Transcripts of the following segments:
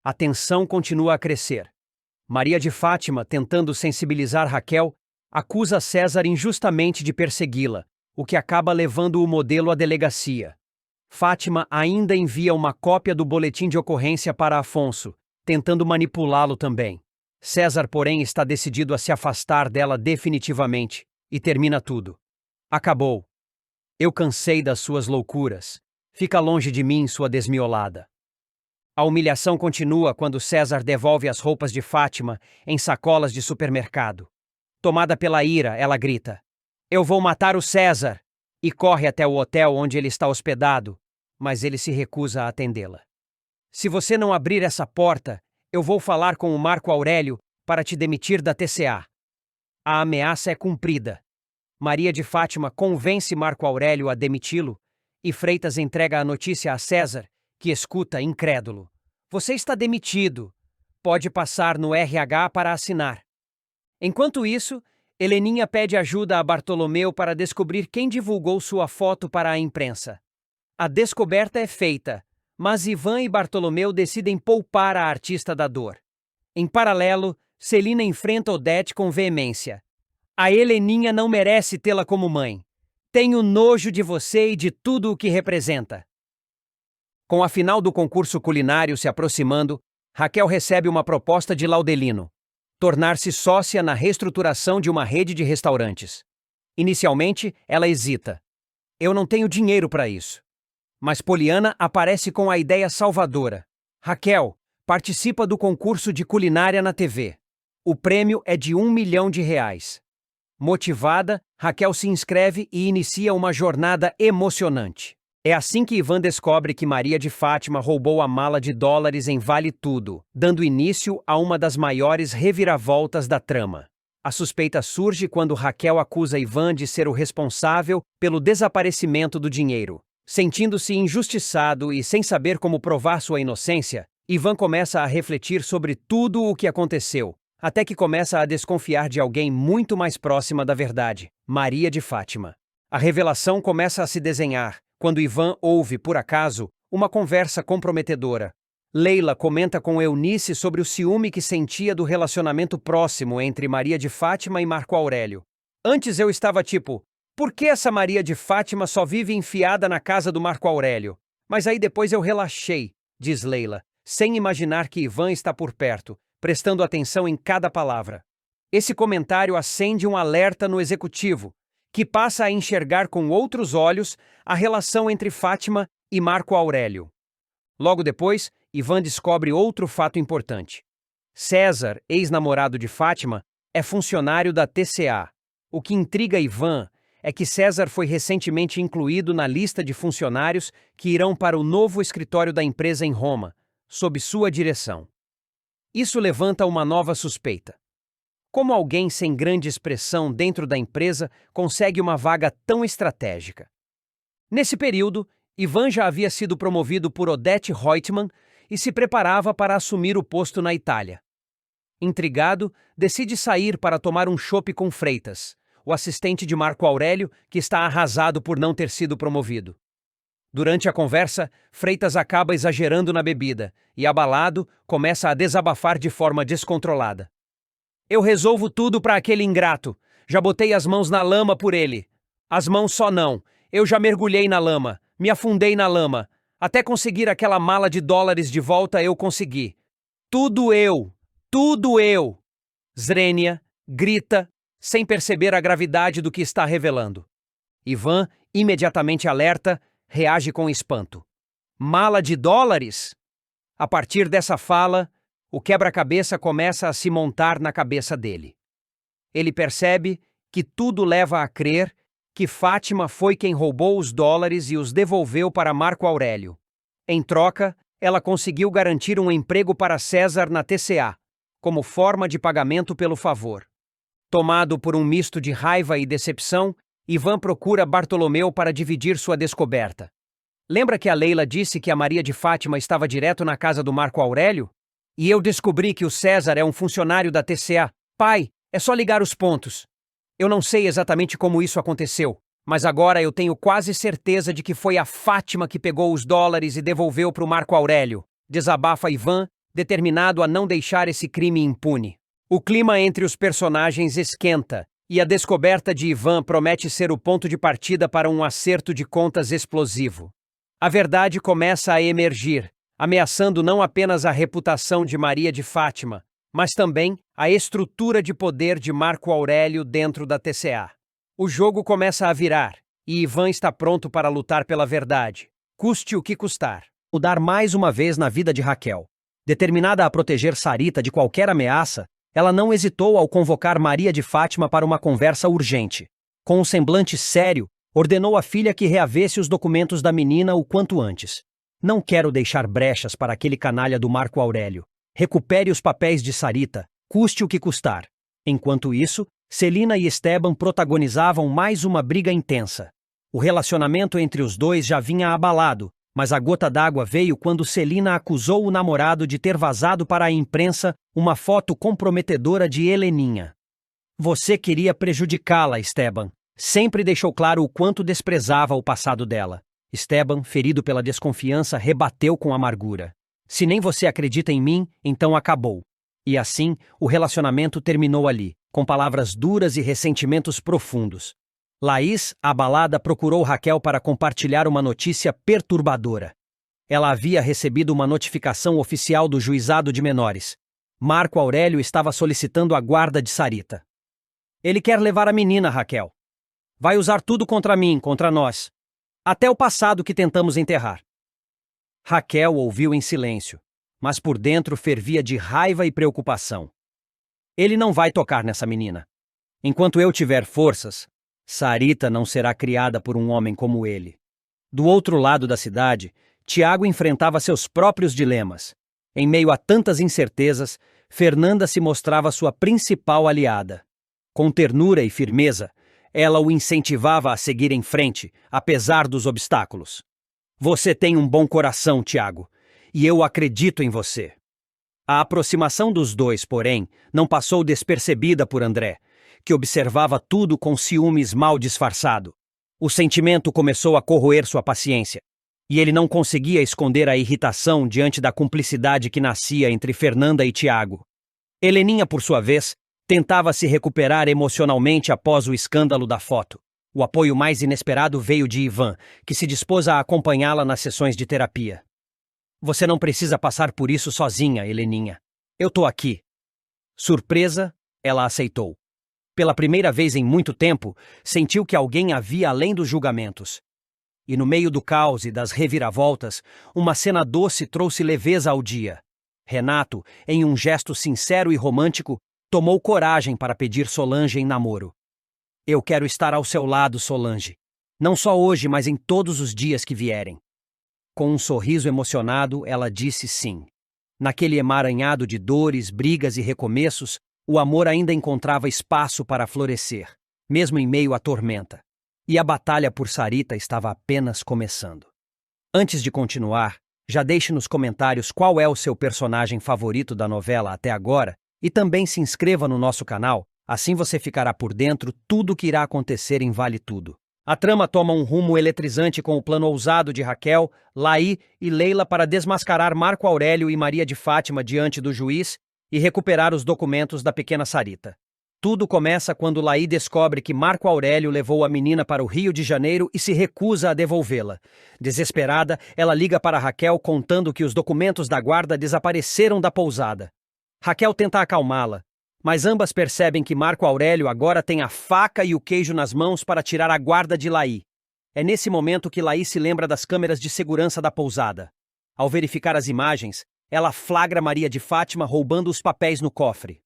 A tensão continua a crescer. Maria de Fátima, tentando sensibilizar Raquel, acusa César injustamente de persegui-la, o que acaba levando o modelo à delegacia. Fátima ainda envia uma cópia do boletim de ocorrência para Afonso, tentando manipulá-lo também. César, porém, está decidido a se afastar dela definitivamente, e termina tudo. Acabou. Eu cansei das suas loucuras. Fica longe de mim, sua desmiolada. A humilhação continua quando César devolve as roupas de Fátima em sacolas de supermercado. Tomada pela ira, ela grita: "Eu vou matar o César!" e corre até o hotel onde ele está hospedado, mas ele se recusa a atendê-la. "Se você não abrir essa porta, eu vou falar com o Marco Aurélio para te demitir da TCA." A ameaça é cumprida. Maria de Fátima convence Marco Aurélio a demiti-lo e Freitas entrega a notícia a César, que escuta incrédulo. "Você está demitido. Pode passar no RH para assinar." Enquanto isso, Heleninha pede ajuda a Bartolomeu para descobrir quem divulgou sua foto para a imprensa. A descoberta é feita, mas Ivan e Bartolomeu decidem poupar a artista da dor. Em paralelo, Celina enfrenta Odete com veemência. "A Heleninha não merece tê-la como mãe. Tenho nojo de você e de tudo o que representa." Com a final do concurso culinário se aproximando, Raquel recebe uma proposta de Laudelino: tornar-se sócia na reestruturação de uma rede de restaurantes. Inicialmente, ela hesita. "Eu não tenho dinheiro para isso." Mas Poliana aparece com a ideia salvadora. "Raquel, participa do concurso de culinária na TV. O prêmio é de R$1 milhão." Motivada, Raquel se inscreve e inicia uma jornada emocionante. É assim que Ivan descobre que Maria de Fátima roubou a mala de dólares em Vale Tudo, dando início a uma das maiores reviravoltas da trama. A suspeita surge quando Raquel acusa Ivan de ser o responsável pelo desaparecimento do dinheiro. Sentindo-se injustiçado e sem saber como provar sua inocência, Ivan começa a refletir sobre tudo o que aconteceu, até que começa a desconfiar de alguém muito mais próxima da verdade: Maria de Fátima. A revelação começa a se desenhar quando Ivan ouve, por acaso, uma conversa comprometedora. Leila comenta com Eunice sobre o ciúme que sentia do relacionamento próximo entre Maria de Fátima e Marco Aurélio. "Antes eu estava tipo, por que essa Maria de Fátima só vive enfiada na casa do Marco Aurélio? Mas aí depois eu relaxei", diz Leila, sem imaginar que Ivan está por perto, prestando atenção em cada palavra. Esse comentário acende um alerta no executivo, que passa a enxergar com outros olhos a relação entre Fátima e Marco Aurélio. Logo depois, Ivan descobre outro fato importante. César, ex-namorado de Fátima, é funcionário da TCA. O que intriga Ivan é que César foi recentemente incluído na lista de funcionários que irão para o novo escritório da empresa em Roma, sob sua direção. Isso levanta uma nova suspeita. Como alguém sem grande expressão dentro da empresa consegue uma vaga tão estratégica? Nesse período, Ivan já havia sido promovido por Odete Reutemann e se preparava para assumir o posto na Itália. Intrigado, decide sair para tomar um chopp com Freitas, o assistente de Marco Aurélio, que está arrasado por não ter sido promovido. Durante a conversa, Freitas acaba exagerando na bebida e, abalado, começa a desabafar de forma descontrolada. "Eu resolvo tudo para aquele ingrato. Já botei as mãos na lama por ele. As mãos só não. Eu já mergulhei na lama, me afundei na lama. Até conseguir aquela mala de dólares de volta eu consegui. Tudo eu! Tudo eu!" Zrenia grita, sem perceber a gravidade do que está revelando. Ivan, imediatamente alerta, reage com espanto. "Mala de dólares?" A partir dessa fala, o quebra-cabeça começa a se montar na cabeça dele. Ele percebe que tudo leva a crer que Fátima foi quem roubou os dólares e os devolveu para Marco Aurélio. Em troca, ela conseguiu garantir um emprego para César na TCA, como forma de pagamento pelo favor. Tomado por um misto de raiva e decepção, Ivan procura Bartolomeu para dividir sua descoberta. Lembra que a Leila disse que a Maria de Fátima estava direto na casa do Marco Aurélio? "E eu descobri que o César é um funcionário da TCA. Pai, é só ligar os pontos. Eu não sei exatamente como isso aconteceu, mas agora eu tenho quase certeza de que foi a Fátima que pegou os dólares e devolveu para o Marco Aurélio", desabafa Ivan, determinado a não deixar esse crime impune. O clima entre os personagens esquenta, e a descoberta de Ivan promete ser o ponto de partida para um acerto de contas explosivo. A verdade começa a emergir, ameaçando não apenas a reputação de Maria de Fátima, mas também a estrutura de poder de Marco Aurélio dentro da TCA. O jogo começa a virar, e Ivan está pronto para lutar pela verdade, custe o que custar. Mudar mais uma vez na vida de Raquel. Determinada a proteger Sarita de qualquer ameaça, ela não hesitou ao convocar Maria de Fátima para uma conversa urgente. Com um semblante sério, ordenou à filha que reavesse os documentos da menina o quanto antes. Não quero deixar brechas para aquele canalha do Marco Aurélio. Recupere os papéis de Sarita, custe o que custar. Enquanto isso, Celina e Esteban protagonizavam mais uma briga intensa. O relacionamento entre os dois já vinha abalado, mas a gota d'água veio quando Celina acusou o namorado de ter vazado para a imprensa uma foto comprometedora de Heleninha. Você queria prejudicá-la, Esteban. Sempre deixou claro o quanto desprezava o passado dela. Esteban, ferido pela desconfiança, rebateu com amargura. Se nem você acredita em mim, então acabou. E assim, o relacionamento terminou ali, com palavras duras e ressentimentos profundos. Laís, abalada, procurou Raquel para compartilhar uma notícia perturbadora. Ela havia recebido uma notificação oficial do Juizado de Menores. Marco Aurélio estava solicitando a guarda de Sarita. Ele quer levar a menina, Raquel. Vai usar tudo contra mim, contra nós. Até o passado que tentamos enterrar. Raquel ouviu em silêncio, mas por dentro fervia de raiva e preocupação. Ele não vai tocar nessa menina. Enquanto eu tiver forças, Sarita não será criada por um homem como ele. Do outro lado da cidade, Tiago enfrentava seus próprios dilemas. Em meio a tantas incertezas, Fernanda se mostrava sua principal aliada. Com ternura e firmeza, ela o incentivava a seguir em frente, apesar dos obstáculos. Você tem um bom coração, Tiago, e eu acredito em você. A aproximação dos dois, porém, não passou despercebida por André, que observava tudo com ciúmes mal disfarçado. O sentimento começou a corroer sua paciência, e ele não conseguia esconder a irritação diante da cumplicidade que nascia entre Fernanda e Tiago. Heleninha, por sua vez, tentava se recuperar emocionalmente após o escândalo da foto. O apoio mais inesperado veio de Ivan, que se dispôs a acompanhá-la nas sessões de terapia. Você não precisa passar por isso sozinha, Heleninha. Eu tô aqui. Surpresa, ela aceitou. Pela primeira vez em muito tempo, sentiu que alguém havia além dos julgamentos. E no meio do caos e das reviravoltas, uma cena doce trouxe leveza ao dia. Renato, em um gesto sincero e romântico, tomou coragem para pedir Solange em namoro. Eu quero estar ao seu lado, Solange. Não só hoje, mas em todos os dias que vierem. Com um sorriso emocionado, ela disse sim. Naquele emaranhado de dores, brigas e recomeços, o amor ainda encontrava espaço para florescer, mesmo em meio à tormenta. E a batalha por Sarita estava apenas começando. Antes de continuar, já deixe nos comentários qual é o seu personagem favorito da novela até agora e também se inscreva no nosso canal, assim você ficará por dentro tudo o que irá acontecer em Vale Tudo. A trama toma um rumo eletrizante com o plano ousado de Raquel, Laí e Leila para desmascarar Marco Aurélio e Maria de Fátima diante do juiz e recuperar os documentos da pequena Sarita. Tudo começa quando Laí descobre que Marco Aurélio levou a menina para o Rio de Janeiro e se recusa a devolvê-la. Desesperada, ela liga para Raquel contando que os documentos da guarda desapareceram da pousada. Raquel tenta acalmá-la, mas ambas percebem que Marco Aurélio agora tem a faca e o queijo nas mãos para tirar a guarda de Laí. É nesse momento que Laí se lembra das câmeras de segurança da pousada. Ao verificar as imagens, ela flagra Maria de Fátima roubando os papéis no cofre.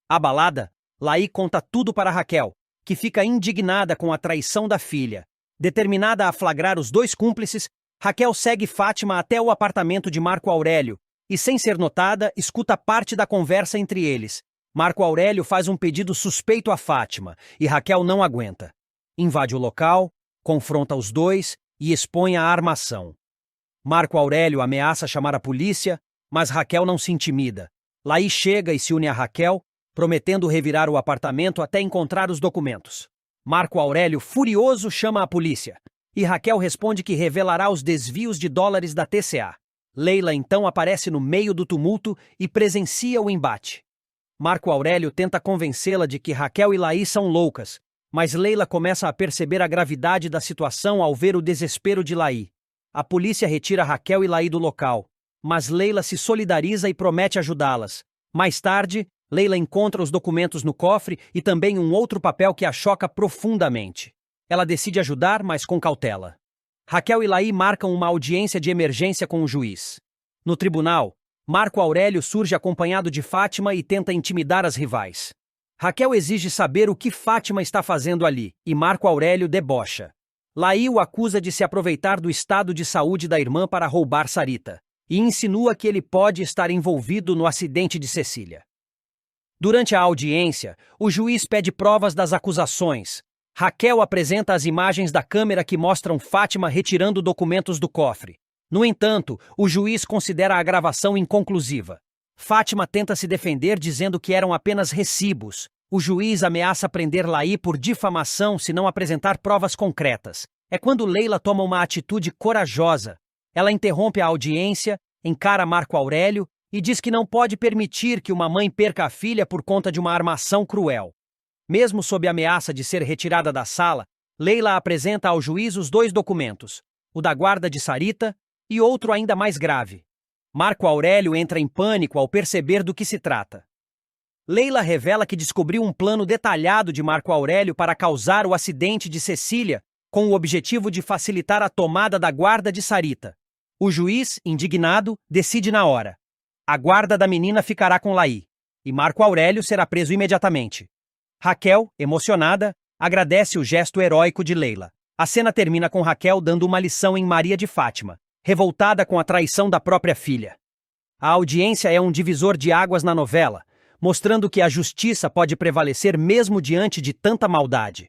Abalada, Laí conta tudo para Raquel, que fica indignada com a traição da filha. Determinada a flagrar os dois cúmplices, Raquel segue Fátima até o apartamento de Marco Aurélio e, sem ser notada, escuta parte da conversa entre eles. Marco Aurélio faz um pedido suspeito a Fátima e Raquel não aguenta. Invade o local, confronta os dois e expõe a armação. Marco Aurélio ameaça chamar a polícia, mas Raquel não se intimida. Laí chega e se une a Raquel, prometendo revirar o apartamento até encontrar os documentos. Marco Aurélio, furioso, chama a polícia, e Raquel responde que revelará os desvios de dólares da TCA. Leila então aparece no meio do tumulto e presencia o embate. Marco Aurélio tenta convencê-la de que Raquel e Laí são loucas, mas Leila começa a perceber a gravidade da situação ao ver o desespero de Laí. A polícia retira Raquel e Laí do local, mas Leila se solidariza e promete ajudá-las. Mais tarde, Leila encontra os documentos no cofre e também um outro papel que a choca profundamente. Ela decide ajudar, mas com cautela. Raquel e Laí marcam uma audiência de emergência com o juiz. No tribunal, Marco Aurélio surge acompanhado de Fátima e tenta intimidar as rivais. Raquel exige saber o que Fátima está fazendo ali, e Marco Aurélio debocha. Laí o acusa de se aproveitar do estado de saúde da irmã para roubar Sarita, e insinua que ele pode estar envolvido no acidente de Cecília. Durante a audiência, o juiz pede provas das acusações. Raquel apresenta as imagens da câmera que mostram Fátima retirando documentos do cofre. No entanto, o juiz considera a gravação inconclusiva. Fátima tenta se defender dizendo que eram apenas recibos. O juiz ameaça prender Laí por difamação se não apresentar provas concretas. É quando Leila toma uma atitude corajosa. Ela interrompe a audiência, encara Marco Aurélio e diz que não pode permitir que uma mãe perca a filha por conta de uma armação cruel. Mesmo sob a ameaça de ser retirada da sala, Leila apresenta ao juiz os dois documentos, o da guarda de Sarita e outro ainda mais grave. Marco Aurélio entra em pânico ao perceber do que se trata. Leila revela que descobriu um plano detalhado de Marco Aurélio para causar o acidente de Cecília, com o objetivo de facilitar a tomada da guarda de Sarita. O juiz, indignado, decide na hora. A guarda da menina ficará com Laí, e Marco Aurélio será preso imediatamente. Raquel, emocionada, agradece o gesto heróico de Leila. A cena termina com Raquel dando uma lição em Maria de Fátima, revoltada com a traição da própria filha. A audiência é um divisor de águas na novela, mostrando que a justiça pode prevalecer mesmo diante de tanta maldade.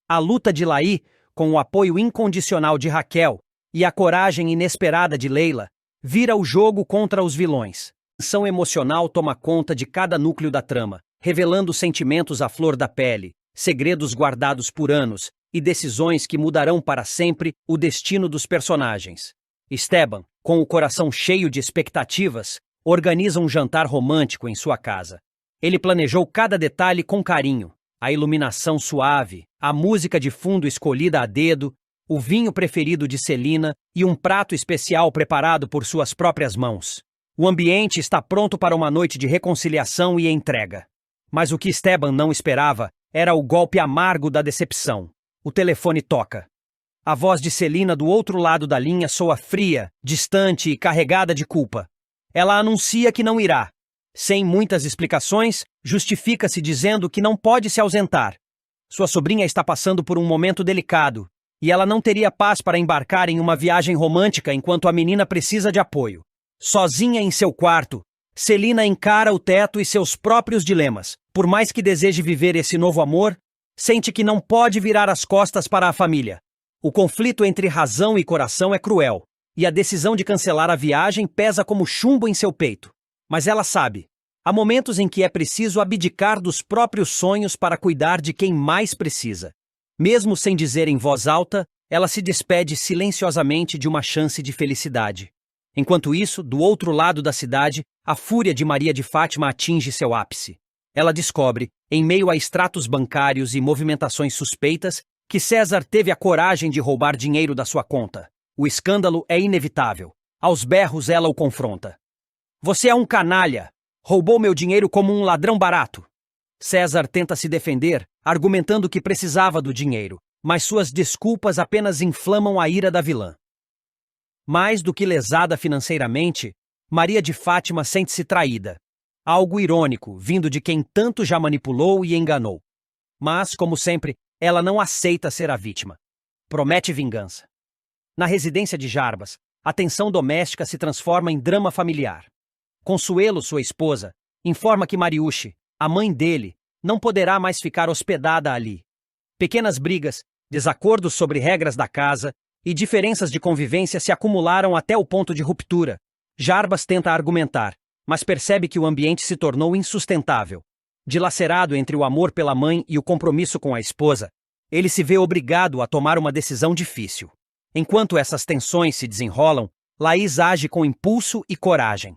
A luta de Laí, com o apoio incondicional de Raquel e a coragem inesperada de Leila, vira o jogo contra os vilões. A tensão emocional toma conta de cada núcleo da trama, revelando sentimentos à flor da pele, segredos guardados por anos e decisões que mudarão para sempre o destino dos personagens. Esteban, com o coração cheio de expectativas, organiza um jantar romântico em sua casa. Ele planejou cada detalhe com carinho, a iluminação suave, a música de fundo escolhida a dedo, o vinho preferido de Celina e um prato especial preparado por suas próprias mãos. O ambiente está pronto para uma noite de reconciliação e entrega. Mas o que Esteban não esperava era o golpe amargo da decepção. O telefone toca. A voz de Celina do outro lado da linha soa fria, distante e carregada de culpa. Ela anuncia que não irá. Sem muitas explicações, justifica-se dizendo que não pode se ausentar. Sua sobrinha está passando por um momento delicado, e ela não teria paz para embarcar em uma viagem romântica enquanto a menina precisa de apoio. Sozinha em seu quarto, Celina encara o teto e seus próprios dilemas. Por mais que deseje viver esse novo amor, sente que não pode virar as costas para a família. O conflito entre razão e coração é cruel, e a decisão de cancelar a viagem pesa como chumbo em seu peito. Mas ela sabe, há momentos em que é preciso abdicar dos próprios sonhos para cuidar de quem mais precisa. Mesmo sem dizer em voz alta, ela se despede silenciosamente de uma chance de felicidade. Enquanto isso, do outro lado da cidade, a fúria de Maria de Fátima atinge seu ápice. Ela descobre, em meio a extratos bancários e movimentações suspeitas, que César teve a coragem de roubar dinheiro da sua conta. O escândalo é inevitável. Aos berros ela o confronta. Você é um canalha! Roubou meu dinheiro como um ladrão barato! César tenta se defender, argumentando que precisava do dinheiro, mas suas desculpas apenas inflamam a ira da vilã. Mais do que lesada financeiramente, Maria de Fátima sente-se traída. Algo irônico, vindo de quem tanto já manipulou e enganou. Mas, como sempre, ela não aceita ser a vítima. Promete vingança. Na residência de Jarbas, a tensão doméstica se transforma em drama familiar. Consuelo, sua esposa, informa que Mariucci, a mãe dele, não poderá mais ficar hospedada ali. Pequenas brigas, desacordos sobre regras da casa e diferenças de convivência se acumularam até o ponto de ruptura. Jarbas tenta argumentar, mas percebe que o ambiente se tornou insustentável. Dilacerado entre o amor pela mãe e o compromisso com a esposa, ele se vê obrigado a tomar uma decisão difícil. Enquanto essas tensões se desenrolam, Laís age com impulso e coragem.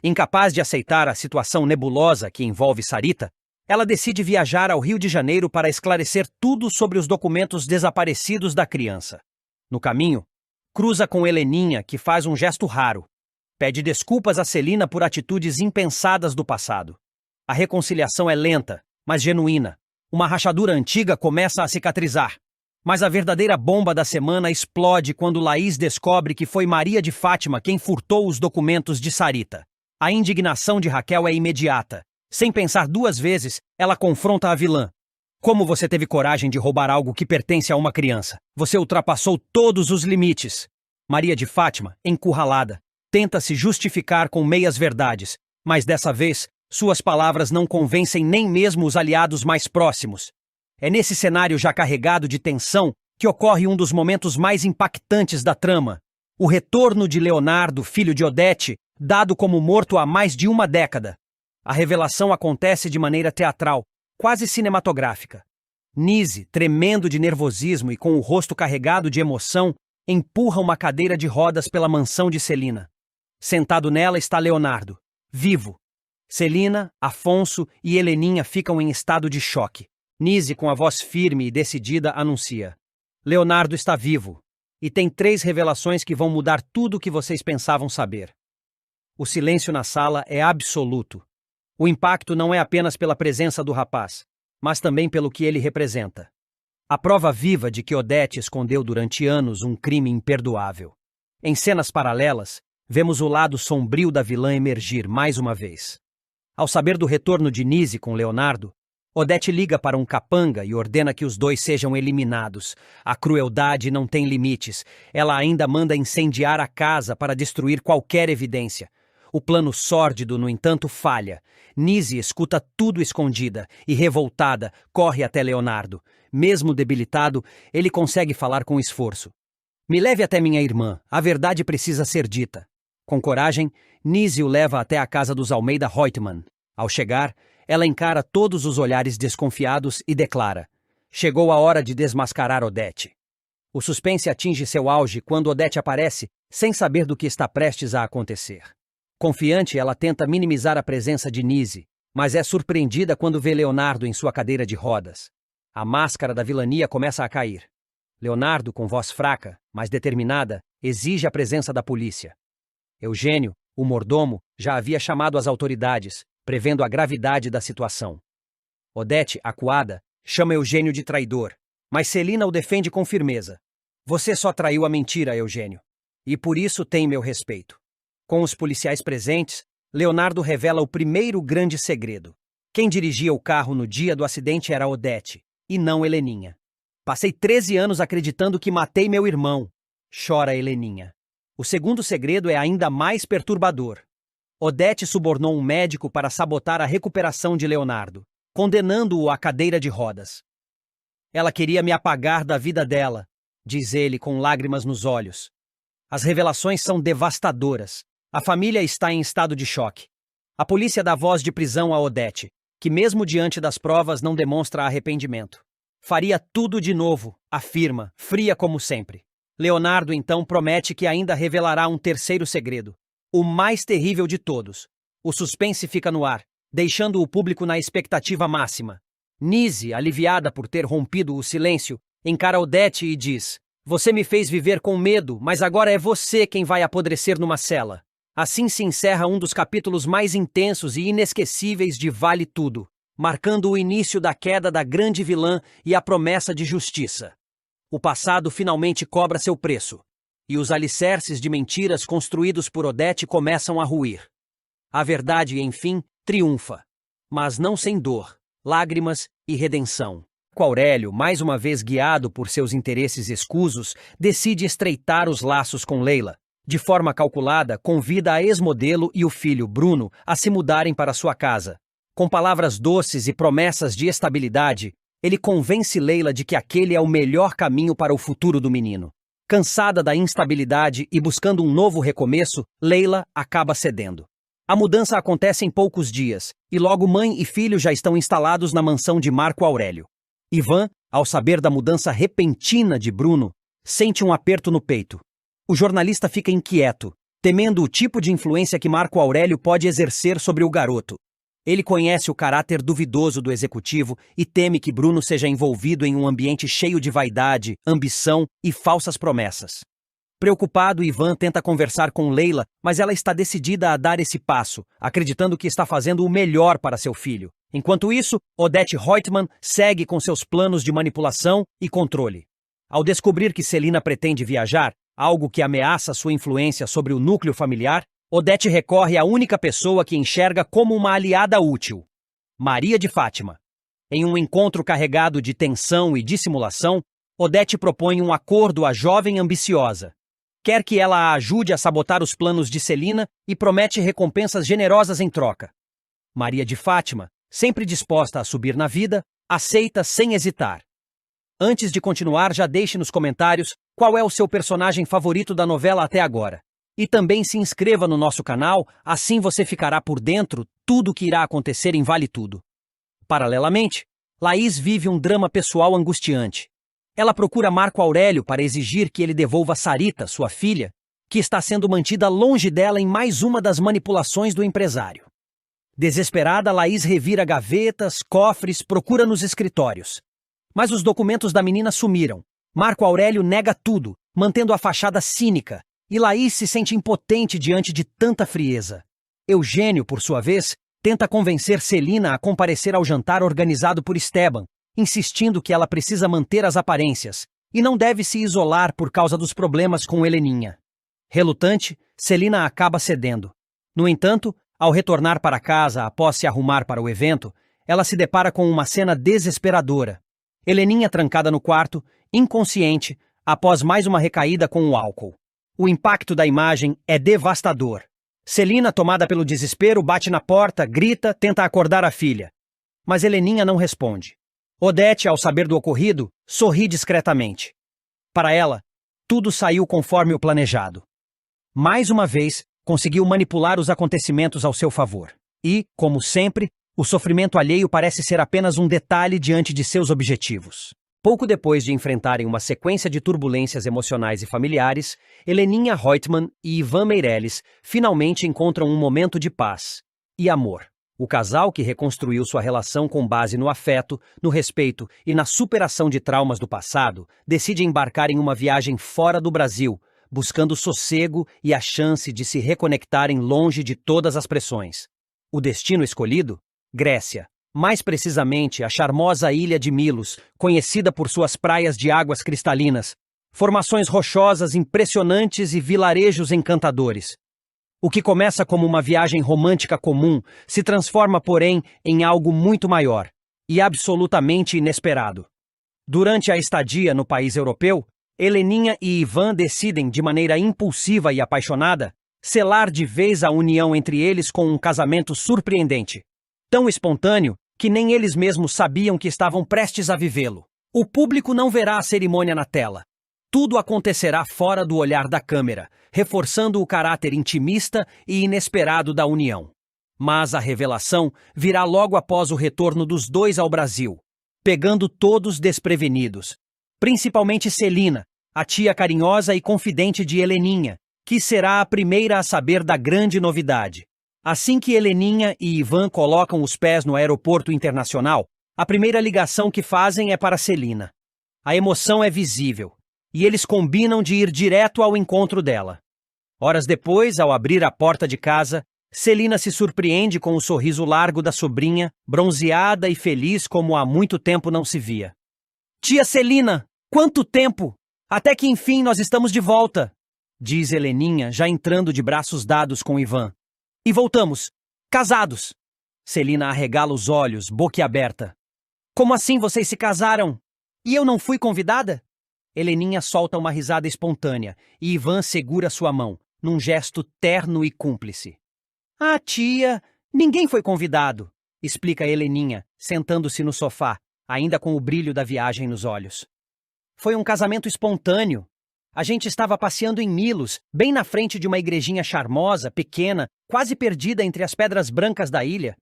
Incapaz de aceitar a situação nebulosa que envolve Sarita, ela decide viajar ao Rio de Janeiro para esclarecer tudo sobre os documentos desaparecidos da criança. No caminho, cruza com Heleninha, que faz um gesto raro. Pede desculpas a Celina por atitudes impensadas do passado. A reconciliação é lenta, mas genuína. Uma rachadura antiga começa a cicatrizar. Mas a verdadeira bomba da semana explode quando Laís descobre que foi Maria de Fátima quem furtou os documentos de Sarita. A indignação de Raquel é imediata. Sem pensar duas vezes, ela confronta a vilã. Como você teve coragem de roubar algo que pertence a uma criança? Você ultrapassou todos os limites. Maria de Fátima, encurralada, tenta se justificar com meias-verdades, mas dessa vez, suas palavras não convencem nem mesmo os aliados mais próximos. É nesse cenário já carregado de tensão que ocorre um dos momentos mais impactantes da trama. O retorno de Leonardo, filho de Odete, dado como morto há mais de uma década. A revelação acontece de maneira teatral, quase cinematográfica. Nise, tremendo de nervosismo e com o rosto carregado de emoção, empurra uma cadeira de rodas pela mansão de Celina. Sentado nela está Leonardo, vivo. Celina, Afonso e Heleninha ficam em estado de choque. Nise, com a voz firme e decidida, anuncia: Leonardo está vivo, e tem 3 revelações que vão mudar tudo o que vocês pensavam saber. O silêncio na sala é absoluto. O impacto não é apenas pela presença do rapaz, mas também pelo que ele representa. A prova viva de que Odete escondeu durante anos um crime imperdoável. Em cenas paralelas, vemos o lado sombrio da vilã emergir mais uma vez. Ao saber do retorno de Nise com Leonardo, Odete liga para um capanga e ordena que os dois sejam eliminados. A crueldade não tem limites. Ela ainda manda incendiar a casa para destruir qualquer evidência. O plano sórdido, no entanto, falha. Nise escuta tudo escondida e, revoltada, corre até Leonardo. Mesmo debilitado, ele consegue falar com esforço. Me leve até minha irmã. A verdade precisa ser dita. Com coragem, Nise o leva até a casa dos Almeida Reutemann. Ao chegar, ela encara todos os olhares desconfiados e declara: chegou a hora de desmascarar Odete. O suspense atinge seu auge quando Odete aparece, sem saber do que está prestes a acontecer. Confiante, ela tenta minimizar a presença de Nise, mas é surpreendida quando vê Leonardo em sua cadeira de rodas. A máscara da vilania começa a cair. Leonardo, com voz fraca, mas determinada, exige a presença da polícia. Eugênio, o mordomo, já havia chamado as autoridades, prevendo a gravidade da situação. Odete, acuada, chama Eugênio de traidor, mas Celina o defende com firmeza. Você só traiu a mentira, Eugênio, e por isso tem meu respeito. Com os policiais presentes, Leonardo revela o primeiro grande segredo. Quem dirigia o carro no dia do acidente era Odete, e não Heleninha. Passei 13 anos acreditando que matei meu irmão, chora Heleninha. O segundo segredo é ainda mais perturbador. Odete subornou um médico para sabotar a recuperação de Leonardo, condenando-o à cadeira de rodas. Ela queria me apagar da vida dela, diz ele com lágrimas nos olhos. As revelações são devastadoras. A família está em estado de choque. A polícia dá voz de prisão a Odete, que mesmo diante das provas não demonstra arrependimento. Faria tudo de novo, afirma, fria como sempre. Leonardo então promete que ainda revelará um terceiro segredo, o mais terrível de todos. O suspense fica no ar, deixando o público na expectativa máxima. Nise, aliviada por ter rompido o silêncio, encara Odete e diz: você me fez viver com medo, mas agora é você quem vai apodrecer numa cela. Assim se encerra um dos capítulos mais intensos e inesquecíveis de Vale Tudo, marcando o início da queda da grande vilã e a promessa de justiça. O passado finalmente cobra seu preço, e os alicerces de mentiras construídos por Odete começam a ruir. A verdade, enfim, triunfa, mas não sem dor, lágrimas e redenção. Aurélio, mais uma vez guiado por seus interesses escusos, decide estreitar os laços com Leila. De forma calculada, convida a ex-modelo e o filho, Bruno, a se mudarem para sua casa. Com palavras doces e promessas de estabilidade, ele convence Leila de que aquele é o melhor caminho para o futuro do menino. Cansada da instabilidade e buscando um novo recomeço, Leila acaba cedendo. A mudança acontece em poucos dias, e logo mãe e filho já estão instalados na mansão de Marco Aurélio. Ivan, ao saber da mudança repentina de Bruno, sente um aperto no peito. O jornalista fica inquieto, temendo o tipo de influência que Marco Aurélio pode exercer sobre o garoto. Ele conhece o caráter duvidoso do executivo e teme que Bruno seja envolvido em um ambiente cheio de vaidade, ambição e falsas promessas. Preocupado, Ivan tenta conversar com Leila, mas ela está decidida a dar esse passo, acreditando que está fazendo o melhor para seu filho. Enquanto isso, Odete Reutemann segue com seus planos de manipulação e controle. Ao descobrir que Celina pretende viajar, algo que ameaça sua influência sobre o núcleo familiar, Odete recorre à única pessoa que enxerga como uma aliada útil: Maria de Fátima. Em um encontro carregado de tensão e dissimulação, Odete propõe um acordo à jovem ambiciosa. Quer que ela a ajude a sabotar os planos de Celina e promete recompensas generosas em troca. Maria de Fátima, sempre disposta a subir na vida, aceita sem hesitar. Antes de continuar, já deixe nos comentários qual é o seu personagem favorito da novela até agora. E também se inscreva no nosso canal, assim você ficará por dentro tudo o que irá acontecer em Vale Tudo. Paralelamente, Laís vive um drama pessoal angustiante. Ela procura Marco Aurélio para exigir que ele devolva Sarita, sua filha, que está sendo mantida longe dela em mais uma das manipulações do empresário. Desesperada, Laís revira gavetas, cofres, procura nos escritórios. Mas os documentos da menina sumiram. Marco Aurélio nega tudo, mantendo a fachada cínica, e Laís se sente impotente diante de tanta frieza. Eugênio, por sua vez, tenta convencer Celina a comparecer ao jantar organizado por Esteban, insistindo que ela precisa manter as aparências e não deve se isolar por causa dos problemas com Heleninha. Relutante, Celina acaba cedendo. No entanto, ao retornar para casa após se arrumar para o evento, ela se depara com uma cena desesperadora. Heleninha trancada no quarto, inconsciente, após mais uma recaída com o álcool. O impacto da imagem é devastador. Celina, tomada pelo desespero, bate na porta, grita, tenta acordar a filha. Mas Heleninha não responde. Odete, ao saber do ocorrido, sorri discretamente. Para ela, tudo saiu conforme o planejado. Mais uma vez, conseguiu manipular os acontecimentos ao seu favor. E, como sempre, o sofrimento alheio parece ser apenas um detalhe diante de seus objetivos. Pouco depois de enfrentarem uma sequência de turbulências emocionais e familiares, Heleninha Reutemann e Ivan Meirelles finalmente encontram um momento de paz e amor. O casal, que reconstruiu sua relação com base no afeto, no respeito e na superação de traumas do passado, decide embarcar em uma viagem fora do Brasil, buscando sossego e a chance de se reconectarem longe de todas as pressões. O destino escolhido? Grécia. Mais precisamente, a charmosa ilha de Milos, conhecida por suas praias de águas cristalinas, formações rochosas impressionantes e vilarejos encantadores. O que começa como uma viagem romântica comum se transforma, porém, em algo muito maior e absolutamente inesperado. Durante a estadia no país europeu, Heleninha e Ivan decidem, de maneira impulsiva e apaixonada, selar de vez a união entre eles com um casamento surpreendente. Tão espontâneo que nem eles mesmos sabiam que estavam prestes a vivê-lo. O público não verá a cerimônia na tela. Tudo acontecerá fora do olhar da câmera, reforçando o caráter intimista e inesperado da união. Mas a revelação virá logo após o retorno dos dois ao Brasil, pegando todos desprevenidos. Principalmente Celina, a tia carinhosa e confidente de Heleninha, que será a primeira a saber da grande novidade. Assim que Heleninha e Ivan colocam os pés no aeroporto internacional, a primeira ligação que fazem é para Celina. A emoção é visível, e eles combinam de ir direto ao encontro dela. Horas depois, ao abrir a porta de casa, Celina se surpreende com o sorriso largo da sobrinha, bronzeada e feliz como há muito tempo não se via. "Tia Celina, quanto tempo! Até que enfim nós estamos de volta!" diz Heleninha, já entrando de braços dados com Ivan. "E voltamos, casados!" Celina arregala os olhos, boquiaberta. "Como assim vocês se casaram? E eu não fui convidada?" Heleninha solta uma risada espontânea e Ivan segura sua mão, num gesto terno e cúmplice. "Ah, tia, ninguém foi convidado", explica Heleninha, sentando-se no sofá, ainda com o brilho da viagem nos olhos. "Foi um casamento espontâneo. A gente estava passeando em Milos, bem na frente de uma igrejinha charmosa, pequena, quase perdida entre as pedras brancas da ilha.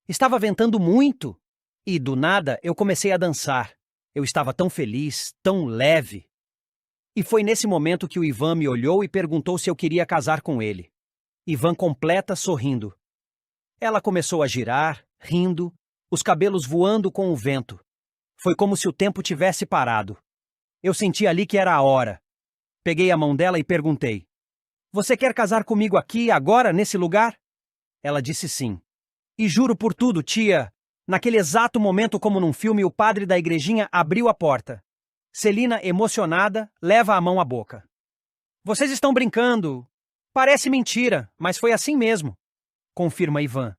Estava ventando muito. E, do nada, eu comecei a dançar. Eu estava tão feliz, tão leve." E foi nesse momento que o Ivan me olhou e perguntou se eu queria casar com ele. Ivan completa sorrindo. Ela começou a girar, rindo, os cabelos voando com o vento. Foi como se o tempo tivesse parado. Eu senti ali que era a hora. Peguei a mão dela e perguntei: "Você quer casar comigo aqui, agora, nesse lugar?" Ela disse sim. E juro por tudo, tia, naquele exato momento, como num filme, o padre da igrejinha abriu a porta. Celina, emocionada, leva a mão à boca. "Vocês estão brincando. Parece mentira, mas foi assim mesmo", confirma Ivan.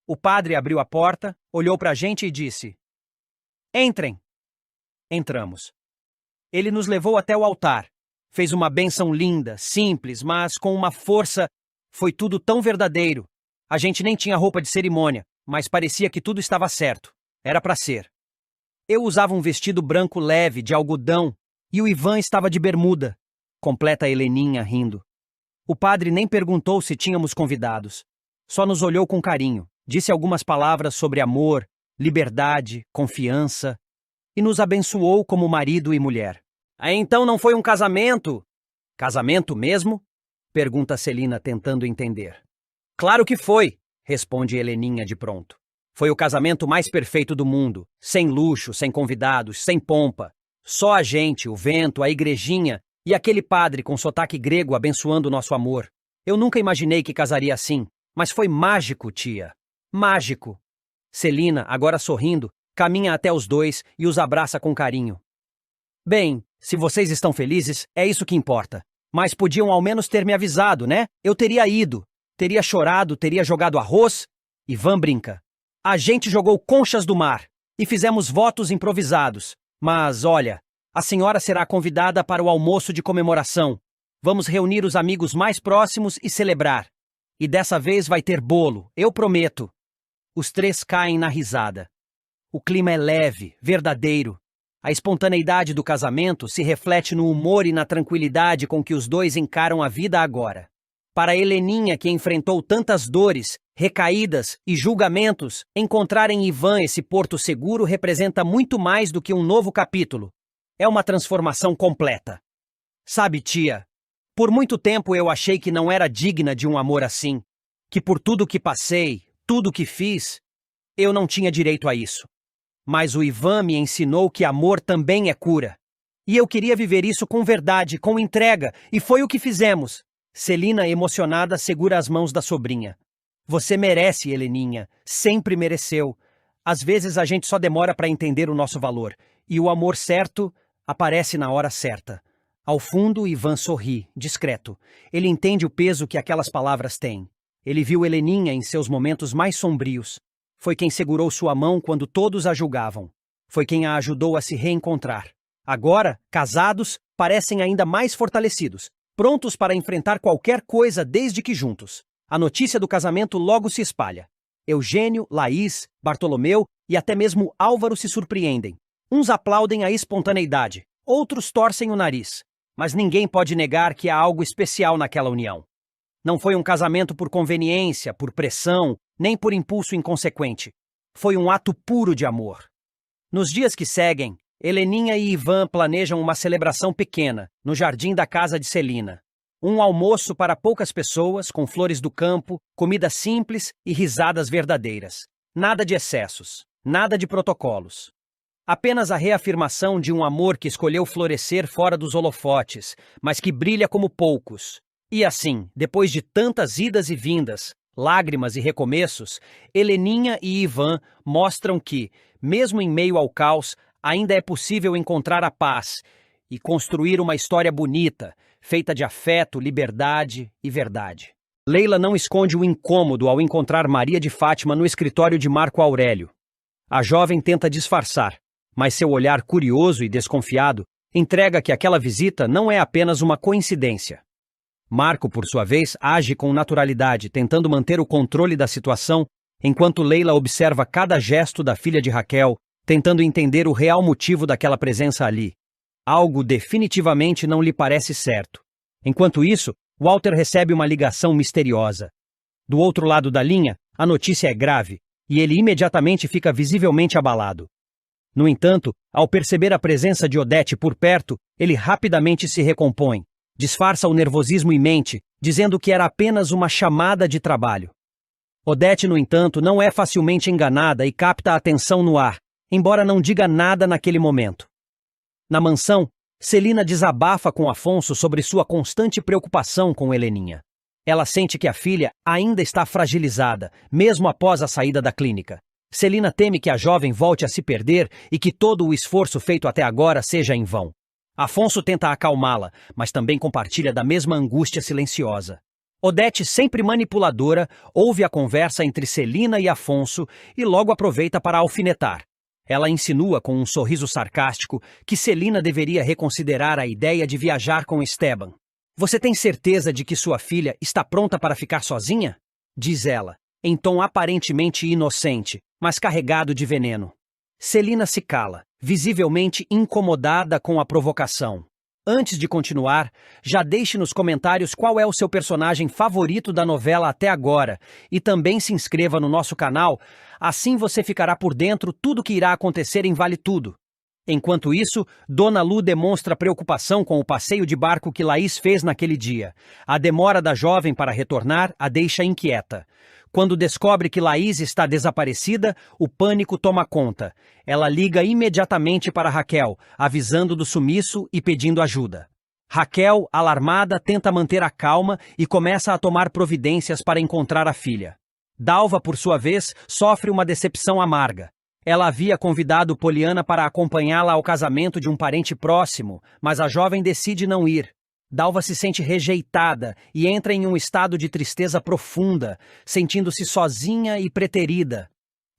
O padre abriu a porta, olhou pra gente e disse: "Entrem." Entramos. Ele nos levou até o altar. Fez uma bênção linda, simples, mas com uma força. Foi tudo tão verdadeiro. A gente nem tinha roupa de cerimônia, mas parecia que tudo estava certo. Era pra ser. Eu usava um vestido branco leve, de algodão, e o Ivan estava de bermuda, completa a Heleninha rindo. O padre nem perguntou se tínhamos convidados. Só nos olhou com carinho, disse algumas palavras sobre amor, liberdade, confiança, e nos abençoou como marido e mulher. "Aí então não foi um casamento?" "Casamento mesmo?" pergunta Celina, tentando entender. "Claro que foi", responde Heleninha de pronto. "Foi o casamento mais perfeito do mundo, sem luxo, sem convidados, sem pompa. Só a gente, o vento, a igrejinha e aquele padre com sotaque grego abençoando nosso amor. Eu nunca imaginei que casaria assim, mas foi mágico, tia. Mágico." Celina, agora sorrindo, caminha até os dois e os abraça com carinho. "Bem, se vocês estão felizes, é isso que importa. Mas podiam ao menos ter me avisado, né? Eu teria ido. Teria chorado, teria jogado arroz." Ivan brinca. "A gente jogou conchas do mar e fizemos votos improvisados. Mas, olha, a senhora será convidada para o almoço de comemoração. Vamos reunir os amigos mais próximos e celebrar. E dessa vez vai ter bolo, eu prometo." Os três caem na risada. O clima é leve, verdadeiro. A espontaneidade do casamento se reflete no humor e na tranquilidade com que os dois encaram a vida agora. Para Heleninha, que enfrentou tantas dores, recaídas e julgamentos, encontrar em Ivan esse porto seguro representa muito mais do que um novo capítulo. É uma transformação completa. Sabe, tia, por muito tempo eu achei que não era digna de um amor assim, que por tudo que passei, tudo que fiz, eu não tinha direito a isso. Mas o Ivan me ensinou que amor também é cura. E eu queria viver isso com verdade, com entrega, e foi o que fizemos. Celina, emocionada, segura as mãos da sobrinha. "Você merece, Heleninha. Sempre mereceu. Às vezes a gente só demora para entender o nosso valor, e o amor certo aparece na hora certa." Ao fundo, Ivan sorri, discreto. Ele entende o peso que aquelas palavras têm. Ele viu Heleninha em seus momentos mais sombrios. Foi quem segurou sua mão quando todos a julgavam. Foi quem a ajudou a se reencontrar. Agora, casados, parecem ainda mais fortalecidos, prontos para enfrentar qualquer coisa desde que juntos. A notícia do casamento logo se espalha. Eugênio, Laís, Bartolomeu e até mesmo Álvaro se surpreendem. Uns aplaudem a espontaneidade, outros torcem o nariz. Mas ninguém pode negar que há algo especial naquela união. Não foi um casamento por conveniência, por pressão, nem por impulso inconsequente. Foi um ato puro de amor. Nos dias que seguem, Heleninha e Ivan planejam uma celebração pequena, no jardim da casa de Celina. Um almoço para poucas pessoas, com flores do campo, comida simples e risadas verdadeiras. Nada de excessos, nada de protocolos. Apenas a reafirmação de um amor que escolheu florescer fora dos holofotes, mas que brilha como poucos. E assim, depois de tantas idas e vindas, lágrimas e recomeços, Heleninha e Ivan mostram que, mesmo em meio ao caos, ainda é possível encontrar a paz e construir uma história bonita, feita de afeto, liberdade e verdade. Leila não esconde o incômodo ao encontrar Maria de Fátima no escritório de Marco Aurélio. A jovem tenta disfarçar, mas seu olhar curioso e desconfiado entrega que aquela visita não é apenas uma coincidência. Marco, por sua vez, age com naturalidade, tentando manter o controle da situação, enquanto Leila observa cada gesto da filha de Raquel, tentando entender o real motivo daquela presença ali. Algo definitivamente não lhe parece certo. Enquanto isso, Walter recebe uma ligação misteriosa. Do outro lado da linha, a notícia é grave, e ele imediatamente fica visivelmente abalado. No entanto, ao perceber a presença de Odete por perto, ele rapidamente se recompõe, disfarça o nervosismo e mente, dizendo que era apenas uma chamada de trabalho. Odete, no entanto, não é facilmente enganada e capta a atenção no ar, embora não diga nada naquele momento. Na mansão, Celina desabafa com Afonso sobre sua constante preocupação com Heleninha. Ela sente que a filha ainda está fragilizada, mesmo após a saída da clínica. Celina teme que a jovem volte a se perder e que todo o esforço feito até agora seja em vão. Afonso tenta acalmá-la, mas também compartilha da mesma angústia silenciosa. Odete, sempre manipuladora, ouve a conversa entre Celina e Afonso e logo aproveita para alfinetar. Ela insinua com um sorriso sarcástico que Celina deveria reconsiderar a ideia de viajar com Esteban. Você tem certeza de que sua filha está pronta para ficar sozinha? Diz ela, em tom aparentemente inocente, mas carregado de veneno. Celina se cala, visivelmente incomodada com a provocação. Antes de continuar, já deixe nos comentários qual é o seu personagem favorito da novela até agora e também se inscreva no nosso canal, assim você ficará por dentro tudo que irá acontecer em Vale Tudo. Enquanto isso, Dona Lu demonstra preocupação com o passeio de barco que Laís fez naquele dia. A demora da jovem para retornar a deixa inquieta. Quando descobre que Laís está desaparecida, o pânico toma conta. Ela liga imediatamente para Raquel, avisando do sumiço e pedindo ajuda. Raquel, alarmada, tenta manter a calma e começa a tomar providências para encontrar a filha. Dalva, por sua vez, sofre uma decepção amarga. Ela havia convidado Poliana para acompanhá-la ao casamento de um parente próximo, mas a jovem decide não ir. Dalva se sente rejeitada e entra em um estado de tristeza profunda, sentindo-se sozinha e preterida.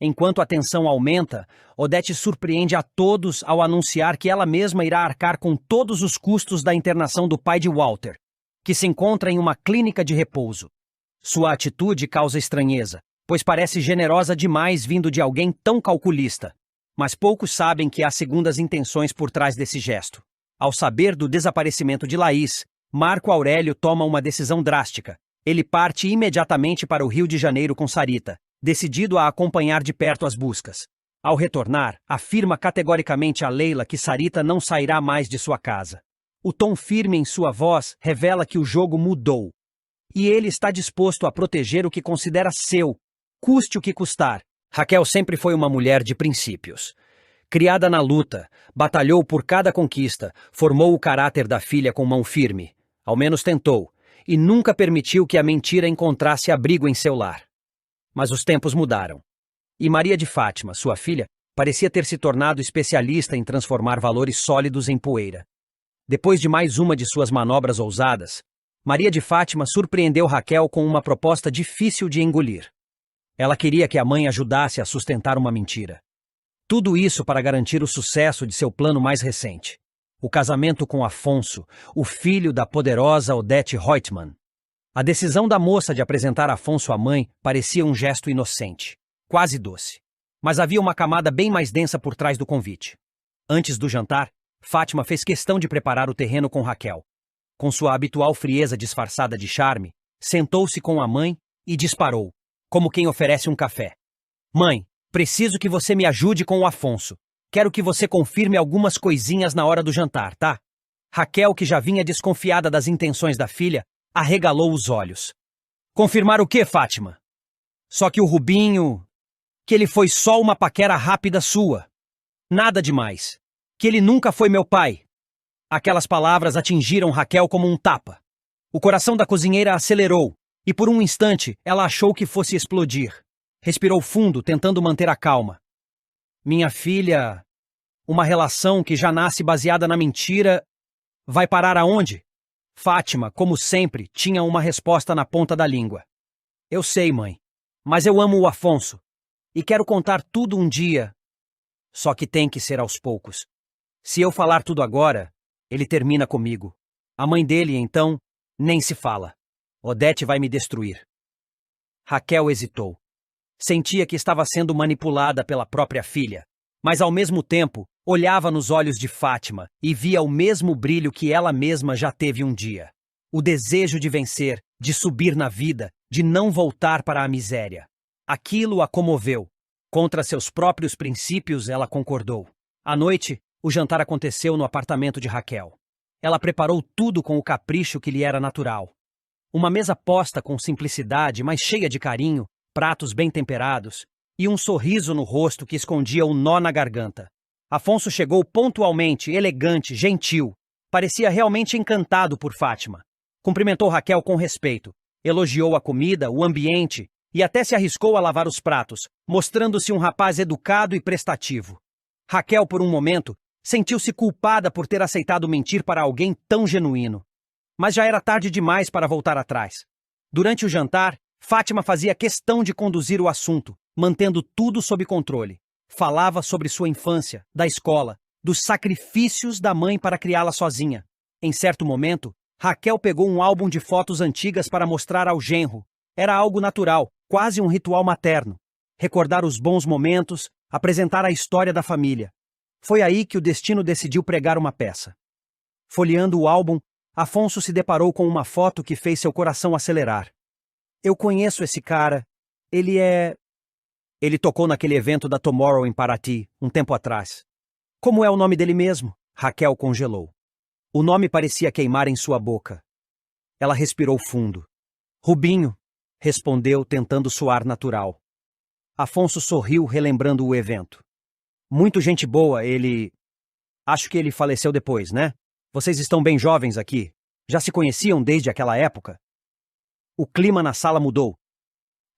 Enquanto a tensão aumenta, Odete surpreende a todos ao anunciar que ela mesma irá arcar com todos os custos da internação do pai de Walter, que se encontra em uma clínica de repouso. Sua atitude causa estranheza, pois parece generosa demais vindo de alguém tão calculista. Mas poucos sabem que há segundas intenções por trás desse gesto. Ao saber do desaparecimento de Laís, Marco Aurélio toma uma decisão drástica. Ele parte imediatamente para o Rio de Janeiro com Sarita, decidido a acompanhar de perto as buscas. Ao retornar, afirma categoricamente a Leila que Sarita não sairá mais de sua casa. O tom firme em sua voz revela que o jogo mudou. E ele está disposto a proteger o que considera seu, custe o que custar. Raquel sempre foi uma mulher de princípios. Criada na luta, batalhou por cada conquista, formou o caráter da filha com mão firme, ao menos tentou, e nunca permitiu que a mentira encontrasse abrigo em seu lar. Mas os tempos mudaram. E Maria de Fátima, sua filha, parecia ter se tornado especialista em transformar valores sólidos em poeira. Depois de mais uma de suas manobras ousadas, Maria de Fátima surpreendeu Raquel com uma proposta difícil de engolir. Ela queria que a mãe ajudasse a sustentar uma mentira. Tudo isso para garantir o sucesso de seu plano mais recente. O casamento com Afonso, o filho da poderosa Odete Reutemann. A decisão da moça de apresentar Afonso à mãe parecia um gesto inocente, quase doce. Mas havia uma camada bem mais densa por trás do convite. Antes do jantar, Fátima fez questão de preparar o terreno com Raquel. Com sua habitual frieza disfarçada de charme, sentou-se com a mãe e disparou, como quem oferece um café. Mãe, preciso que você me ajude com o Afonso. Quero que você confirme algumas coisinhas na hora do jantar, tá? Raquel, que já vinha desconfiada das intenções da filha, arregalou os olhos. Confirmar o quê, Fátima? Só que o Rubinho... que ele foi só uma paquera rápida sua. Nada demais. Que ele nunca foi meu pai. Aquelas palavras atingiram Raquel como um tapa. O coração da cozinheira acelerou, e por um instante ela achou que fosse explodir. Respirou fundo, tentando manter a calma. Minha filha... uma relação que já nasce baseada na mentira... vai parar aonde? Fátima, como sempre, tinha uma resposta na ponta da língua. Eu sei, mãe, mas eu amo o Afonso. E quero contar tudo um dia. Só que tem que ser aos poucos. Se eu falar tudo agora, ele termina comigo. A mãe dele, então, nem se fala. Odete vai me destruir. Raquel hesitou. Sentia que estava sendo manipulada pela própria filha, mas ao mesmo tempo olhava nos olhos de Fátima e via o mesmo brilho que ela mesma já teve um dia. O desejo de vencer, de subir na vida, de não voltar para a miséria. Aquilo a comoveu. Contra seus próprios princípios, ela concordou. À noite, o jantar aconteceu no apartamento de Raquel. Ela preparou tudo com o capricho que lhe era natural. Uma mesa posta com simplicidade, mas cheia de carinho, pratos bem temperados e um sorriso no rosto que escondia um nó na garganta. Afonso chegou pontualmente, elegante, gentil. Parecia realmente encantado por Fátima. Cumprimentou Raquel com respeito, elogiou a comida, o ambiente e até se arriscou a lavar os pratos, mostrando-se um rapaz educado e prestativo. Raquel, por um momento, sentiu-se culpada por ter aceitado mentir para alguém tão genuíno. Mas já era tarde demais para voltar atrás. Durante o jantar, Fátima fazia questão de conduzir o assunto, mantendo tudo sob controle. Falava sobre sua infância, da escola, dos sacrifícios da mãe para criá-la sozinha. Em certo momento, Raquel pegou um álbum de fotos antigas para mostrar ao genro. Era algo natural, quase um ritual materno. Recordar os bons momentos, apresentar a história da família. Foi aí que o destino decidiu pregar uma peça. Folheando o álbum, Afonso se deparou com uma foto que fez seu coração acelerar. Eu conheço esse cara. Ele tocou naquele evento da Tomorrow em Paraty, um tempo atrás. Como é o nome dele mesmo? Raquel congelou. O nome parecia queimar em sua boca. Ela respirou fundo. Rubinho, respondeu, tentando soar natural. Afonso sorriu, relembrando o evento. Muito gente boa, Acho que ele faleceu depois, né? Vocês estão bem jovens aqui. Já se conheciam desde aquela época? O clima na sala mudou.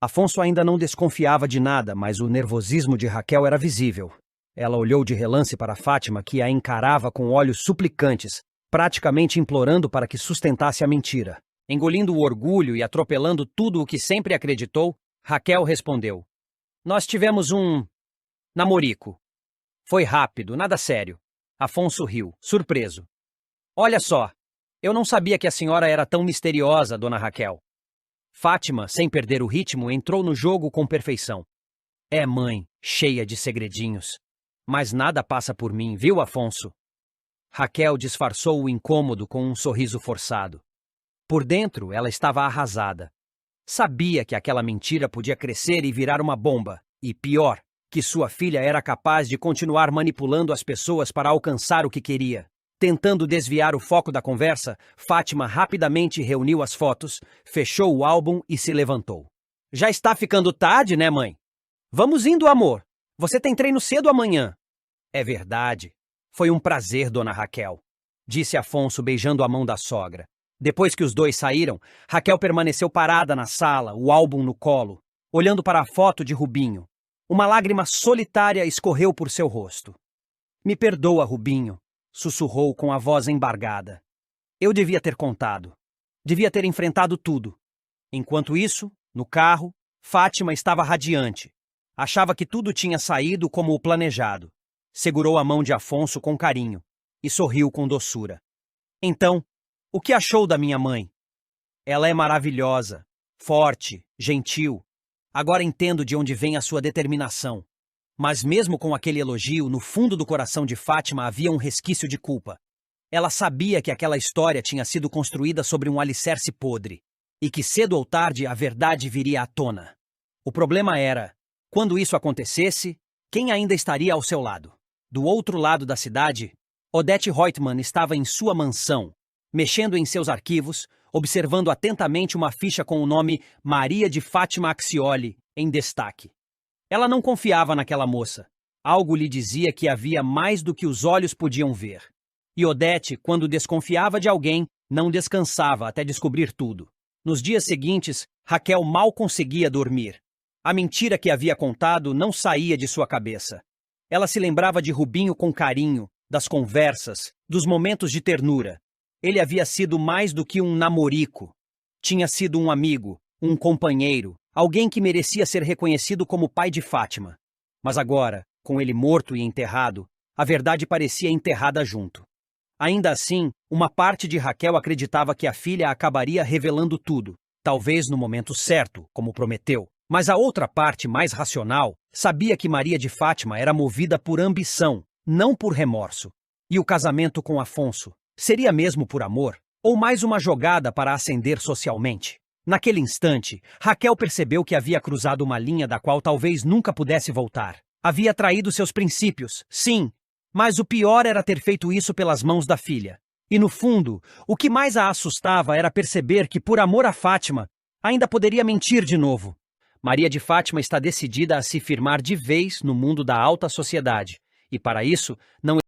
Afonso ainda não desconfiava de nada, mas o nervosismo de Raquel era visível. Ela olhou de relance para Fátima, que a encarava com olhos suplicantes, praticamente implorando para que sustentasse a mentira. Engolindo o orgulho e atropelando tudo o que sempre acreditou, Raquel respondeu. Nós tivemos um namorico. Foi rápido, nada sério. Afonso riu, surpreso. Olha só, eu não sabia que a senhora era tão misteriosa, dona Raquel. Fátima, sem perder o ritmo, entrou no jogo com perfeição. É mãe, cheia de segredinhos. Mas nada passa por mim, viu, Afonso? Raquel disfarçou o incômodo com um sorriso forçado. Por dentro, ela estava arrasada. Sabia que aquela mentira podia crescer e virar uma bomba. E pior, que sua filha era capaz de continuar manipulando as pessoas para alcançar o que queria. Tentando desviar o foco da conversa, Fátima rapidamente reuniu as fotos, fechou o álbum e se levantou. Já está ficando tarde, né, mãe? Vamos indo, amor. Você tem treino cedo amanhã. É verdade. Foi um prazer, dona Raquel, disse Afonso beijando a mão da sogra. Depois que os dois saíram, Raquel permaneceu parada na sala, o álbum no colo, olhando para a foto de Rubinho. Uma lágrima solitária escorreu por seu rosto. Me perdoa, Rubinho, sussurrou com a voz embargada. Eu devia ter contado. Devia ter enfrentado tudo. Enquanto isso, no carro, Fátima estava radiante. Achava que tudo tinha saído como o planejado. Segurou a mão de Afonso com carinho e sorriu com doçura. Então, o que achou da minha mãe? Ela é maravilhosa, forte, gentil. Agora entendo de onde vem a sua determinação. Mas mesmo com aquele elogio, no fundo do coração de Fátima havia um resquício de culpa. Ela sabia que aquela história tinha sido construída sobre um alicerce podre, e que cedo ou tarde a verdade viria à tona. O problema era, quando isso acontecesse, quem ainda estaria ao seu lado? Do outro lado da cidade, Odete Reutemann estava em sua mansão, mexendo em seus arquivos, observando atentamente uma ficha com o nome Maria de Fátima Accioli em destaque. Ela não confiava naquela moça. Algo lhe dizia que havia mais do que os olhos podiam ver. E Odete, quando desconfiava de alguém, não descansava até descobrir tudo. Nos dias seguintes, Raquel mal conseguia dormir. A mentira que havia contado não saía de sua cabeça. Ela se lembrava de Rubinho com carinho, das conversas, dos momentos de ternura. Ele havia sido mais do que um namorico. Tinha sido um amigo, um companheiro, alguém que merecia ser reconhecido como pai de Fátima. Mas agora, com ele morto e enterrado, a verdade parecia enterrada junto. Ainda assim, uma parte de Raquel acreditava que a filha acabaria revelando tudo, talvez no momento certo, como prometeu. Mas a outra parte, mais racional, sabia que Maria de Fátima era movida por ambição, não por remorso. E o casamento com Afonso seria mesmo por amor, ou mais uma jogada para ascender socialmente? Naquele instante, Raquel percebeu que havia cruzado uma linha da qual talvez nunca pudesse voltar. Havia traído seus princípios, sim, Mas o pior era ter feito isso pelas mãos da filha. E no fundo, o que mais a assustava era perceber que, por amor a Fátima, ainda poderia mentir de novo. Maria de Fátima está decidida a se firmar de vez no mundo da alta sociedade. E para isso, não